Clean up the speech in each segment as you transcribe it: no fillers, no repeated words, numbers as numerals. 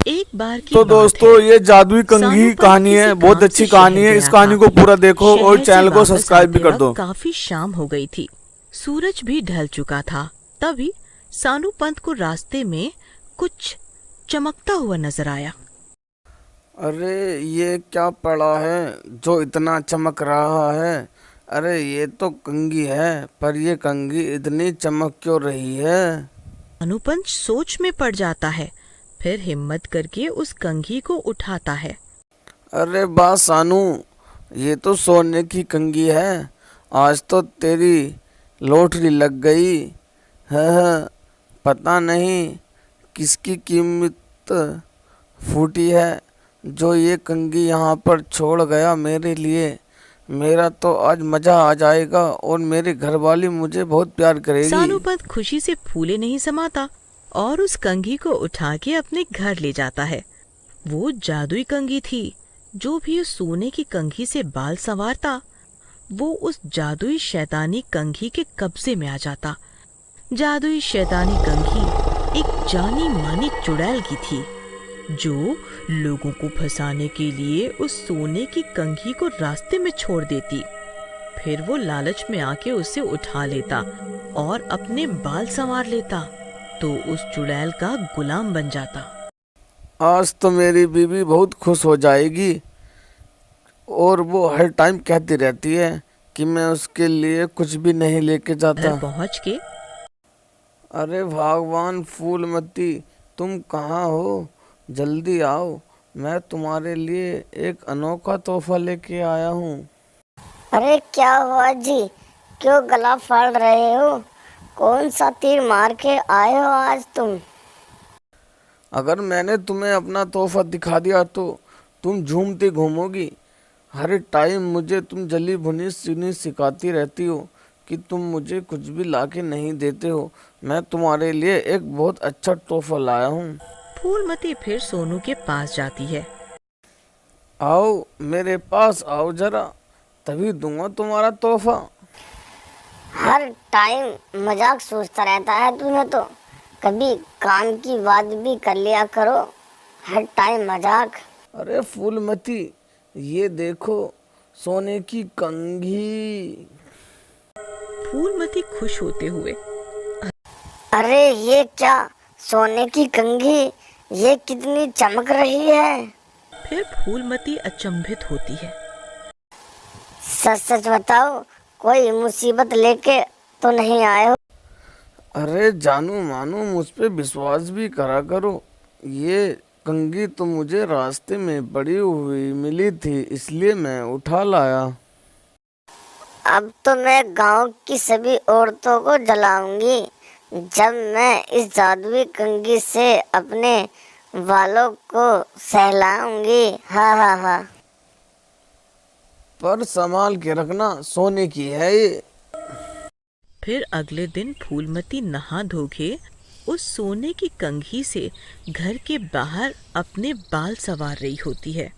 एक बार की तो बात दोस्तों, है। ये जादुई सानू कंघी पंत कहानी किसी है, बहुत काम से अच्छी कहानी शहर है। इस गया कहानी था। को पूरा देखो और शहर से चैनल को वापस सब्सक्राइब भी आते कर वक्त दो। काफी शाम हो गई थी। सूरज भी ढल चुका था। तभी सानू पंत को रास्ते में कुछ चमकता हुआ नजर आया। अरे, ये क्या पड़ा है जो इतना चमक रहा है? अरे, ये तो कंघी है, पर ये कंघी इतनी चमक क्यों रही है? सानू पंत सोच में पड़ जाता है। फिर हिम्मत करके उस कंघी को उठाता है। अरे बा सानू, ये तो सोने की कंघी है। आज तो तेरी लॉटरी लग गई है। पता नहीं किसकी कीमत फूटी है जो ये कंघी यहाँ पर छोड़ गया मेरे लिए। मेरा तो आज मज़ा आ जाएगा और मेरी घरवाली मुझे बहुत प्यार करेगी। सानू पंत खुशी से फूले नहीं समाता और उस कंघी को उठा के अपने घर ले जाता है। वो जादुई कंघी थी। जो भी उस सोने की कंघी से बाल संवारता, वो उस जादुई शैतानी कंघी के कब्जे में आ जाता। जादुई शैतानी कंघी एक जानी मानी चुड़ैल की थी, जो लोगों को फंसाने के लिए उस सोने की कंघी को रास्ते में छोड़ देती। फिर वो लालच में आके उसे उठा लेता और अपने बाल संवार लेता, तो उस चुड़ैल का गुलाम बन जाता। आज तो मेरी बीवी बहुत खुश हो जाएगी और वो हर टाइम कहती रहती है कि मैं उसके लिए कुछ भी नहीं लेके घर जाता। पहुंच के अरे भगवान फूलमती, तुम कहाँ हो? जल्दी आओ, मैं तुम्हारे लिए एक अनोखा तोहफा लेके आया हूँ। अरे क्या हुआ जी? क्यों गला फाड़ रहे हो? कौन सा तीर मार के आए हो आज तुम? अगर मैंने तुम्हें अपना तोहफा दिखा दिया तो तुम झूमती घूमोगी। हर टाइम मुझे तुम जली भुनी चीनी सिखाती रहती हो कि तुम मुझे कुछ भी लाके नहीं देते हो। मैं तुम्हारे लिए एक बहुत अच्छा तोहफा लाया हूँ। फूलमती फिर सोनू के पास जाती है। आओ मेरे पास आओ जरा, तभी दूंगा तुम्हारा तोहफा। हर टाइम मजाक सोचता रहता है तुम्हें तो। कभी काम की बात भी कर लिया करो। हर टाइम मजाक। अरे फूलमती, ये देखो, सोने की कंघी। फूलमती खुश होते हुए अरे ये क्या? सोने की कंघी? ये कितनी चमक रही है। फिर फूलमती अचंभित होती है। सच सच बताओ, कोई मुसीबत लेके तो नहीं आए हो? अरे जानू मानू, मुझ पे विश्वास भी करा करो। ये कंघी तो मुझे रास्ते में पड़ी हुई मिली थी, इसलिए मैं उठा लाया। अब तो मैं गांव की सभी औरतों को जलाऊंगी जब मैं इस जादुई कंघी से अपने बालों को सहलाऊंगी। हा हा हा। पर संभाल के रखना, सोने की है ये। फिर अगले दिन फूलमती नहा धो के उस सोने की कंघी से घर के बाहर अपने बाल संवार रही होती है।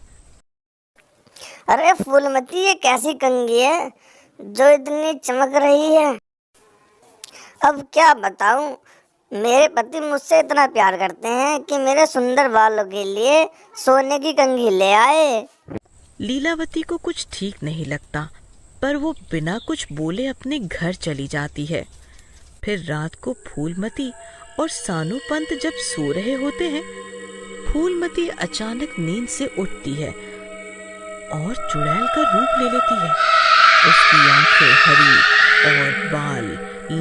अरे फूलमती, ये कैसी कंघी है जो इतनी चमक रही है? अब क्या बताऊं, मेरे पति मुझसे इतना प्यार करते हैं कि मेरे सुंदर बालों के लिए सोने की कंघी ले आए। लीलावती को कुछ ठीक नहीं लगता, पर वो बिना कुछ बोले अपने घर चली जाती है। फिर रात को फूलमती और सानू पंत जब सो रहे होते हैं, फूलमती अचानक नींद से उठती है और चुड़ैल का रूप ले लेती है। उसकी आंखें हरी और बाल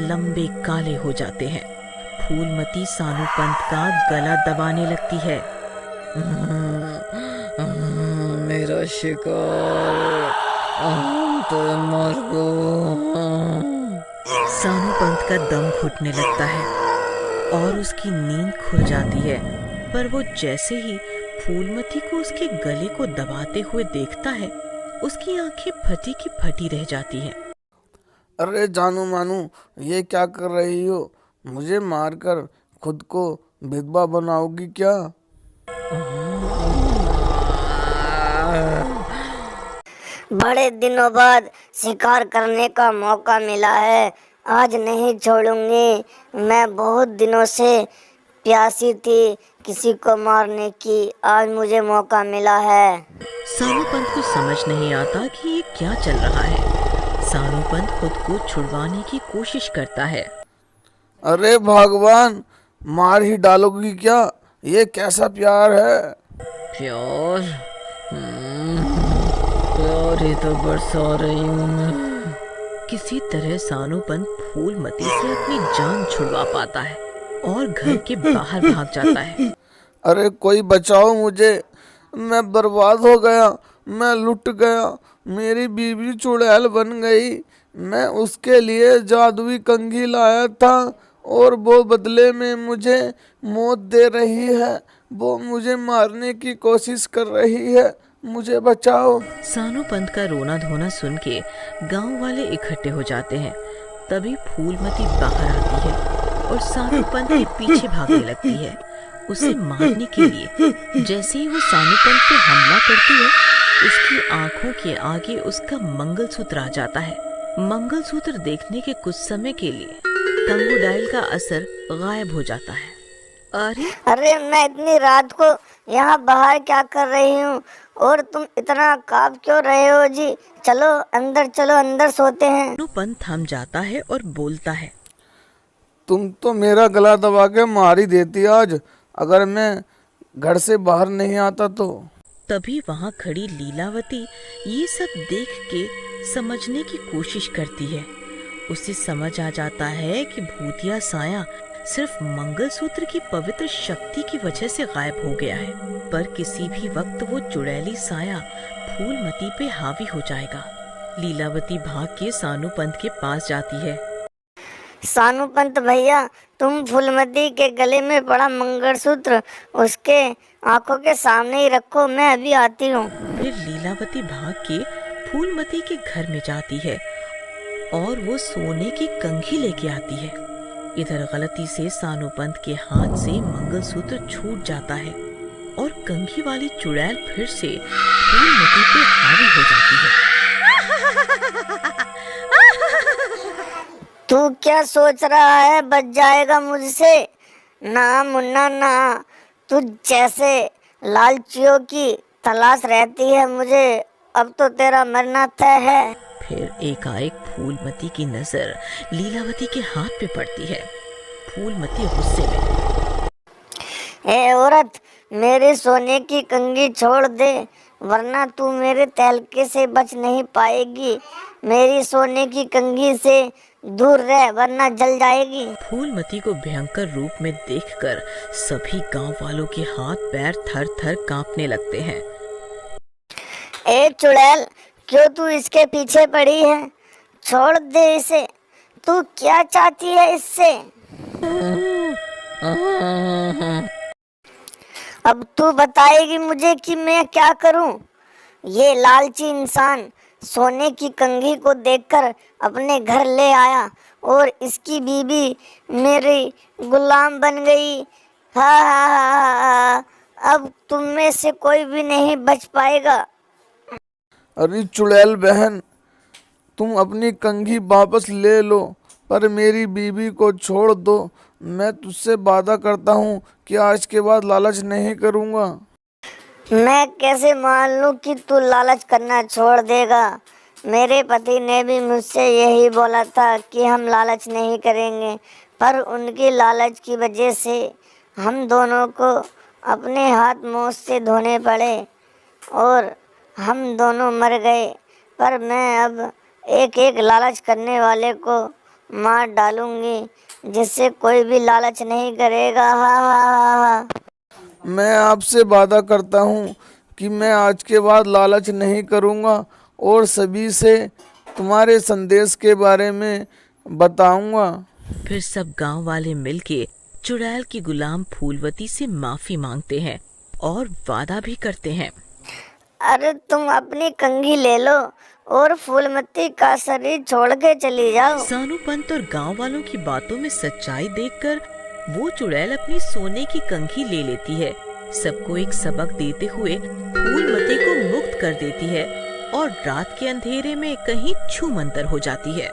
लंबे काले हो जाते हैं। फूलमती सानू पंत का गला दबाने लगती है। मेरा शिकार, तो मर गो। सानू पंत का दम घुटने लगता है और उसकी नींद खुल जाती है। पर वो जैसे ही फूलमती को उसके गले को दबाते हुए देखता है, उसकी आंखें फटी की फटी रह जाती हैं। अरे जानू मानू, ये क्या कर रही हो? मुझे मारकर खुद को विधवा बनाओगी क्या? बड़े दिनों बाद शिकार करने का मौका मिला है, आज नहीं छोड़ूंगी। मैं बहुत दिनों से प्यासी थी, किसी को मारने की आज मुझे मौका मिला है। सानू पंत को समझ नहीं आता कि ये क्या चल रहा है। सानू पंत खुद को छुड़वाने की कोशिश करता है। अरे भगवान, मार ही डालोगी क्या? ये कैसा प्यार है? प्यार? प्यार ही तो बरसा रही हूँ मैं। किसी तरह सानू पंत फूलमती से अपनी जान छुड़वा पाता है और घर के बाहर भाग जाता है। अरे कोई बचाओ मुझे, मैं बर्बाद हो गया, मैं लुट गया, मेरी बीवी चुड़ैल बन गई। मैं उसके लिए जादुई कंघी लाया था और वो बदले में मुझे मौत दे रही है। वो मुझे मारने की कोशिश कर रही है, मुझे बचाओ। सानू पंत का रोना धोना सुन के गाँव वाले इकट्ठे हो जाते हैं। तभी फूलमती बाहर आती है और सानू पंत के पीछे भागने लगती है उसे मारने के लिए। जैसे ही वो सानू पंत पे हमला करती है, उसकी आंखों के आगे उसका मंगलसूत्र आ जाता है। मंगलसूत्र देखने के कुछ समय के लिए कंगूडाइल का असर गायब हो जाता है। अरे मैं इतनी रात को यहाँ बाहर क्या कर रही हूँ और तुम इतना कांप क्यों रहे हो जी? चलो अंदर सोते हैं। सानू पंत थम जाता है और बोलता है, तुम तो मेरा गला दबा के मार ही देती आज, अगर मैं घर से बाहर नहीं आता तो। तभी वहाँ खड़ी लीलावती ये सब देख के समझने की कोशिश करती है। उसे समझ आ जाता है कि भूतिया साया सिर्फ मंगलसूत्र की पवित्र शक्ति की वजह से गायब हो गया है, पर किसी भी वक्त वो चुड़ैली साया फूलमती पे हावी हो जाएगा। लीलावती भाग के सानू पंत के पास जाती है। सानू पंत भैया, तुम फूलमती के गले में पड़ा मंगलसूत्र उसके आंखों के सामने ही रखो, मैं अभी आती हूँ। फिर लीलावती भाग के फूलमती के घर में जाती है और वो सोने की कंघी लेके आती है। इधर गलती से सानू पंत के हाथ से मंगलसूत्र छूट जाता है और कंघी वाली चुड़ैल फिर से फूलमती पे हावी हो जाती है। तू क्या सोच रहा है बच जाएगा मुझसे? ना मुन्ना ना, तू जैसे लालचियों की तलाश रहती है मुझे, अब तो तेरा मरना तय है। फिर एकाएक फूलमती की नजर लीलावती के हाथ पे पड़ती है। फूलमती गुस्से में, ए औरत, मेरे सोने की कंघी छोड़ दे, वरना तू मेरे तहलके से बच नहीं पाएगी। मेरी सोने की कंघी से दूर रह, वरना जल जाएगी। फूलमती को भयंकर रूप में देखकर सभी गांव वालों के हाथ पैर थर थर कांपने लगते हैं। ए चुड़ैल, क्यों तू इसके पीछे पड़ी है? छोड़ दे इसे। तू क्या चाहती है इससे? अब तू बताएगी मुझे कि मैं क्या करूं? ये लालची इंसान सोने की कंघी को देखकर अपने घर ले आया और इसकी बीबी मेरी गुलाम बन गई। हा, अब तुम में से कोई भी नहीं बच पाएगा। अरे चुड़ैल बहन, तुम अपनी कंघी वापस ले लो, पर मेरी बीबी को छोड़ दो। मैं तुझसे वादा करता हूँ कि आज के बाद लालच नहीं करूँगा। मैं कैसे मान लूं कि तू लालच करना छोड़ देगा? मेरे पति ने भी मुझसे यही बोला था कि हम लालच नहीं करेंगे, पर उनकी लालच की वजह से हम दोनों को अपने हाथ मुंह से धोने पड़े और हम दोनों मर गए। पर मैं अब एक एक लालच करने वाले को मार डालूंगी, जिससे कोई भी लालच नहीं करेगा। हा। मैं आपसे वादा करता हूँ कि मैं आज के बाद लालच नहीं करूँगा और सभी से तुम्हारे संदेश के बारे में बताऊँगा। फिर सब गांव वाले मिलके चुड़ैल की गुलाम फूलवती से माफी मांगते हैं और वादा भी करते हैं। अरे तुम अपनी कंघी ले लो और फूलमती का शरीर छोड़ के चली जाओ। सानू पंत और गांव वालों की बातों में सच्चाई देखकर वो चुड़ैल अपनी सोने की कंघी ले लेती है, सबको एक सबक देते हुए फूलमती को मुक्त कर देती है और रात के अंधेरे में कहीं छूमंतर हो जाती है।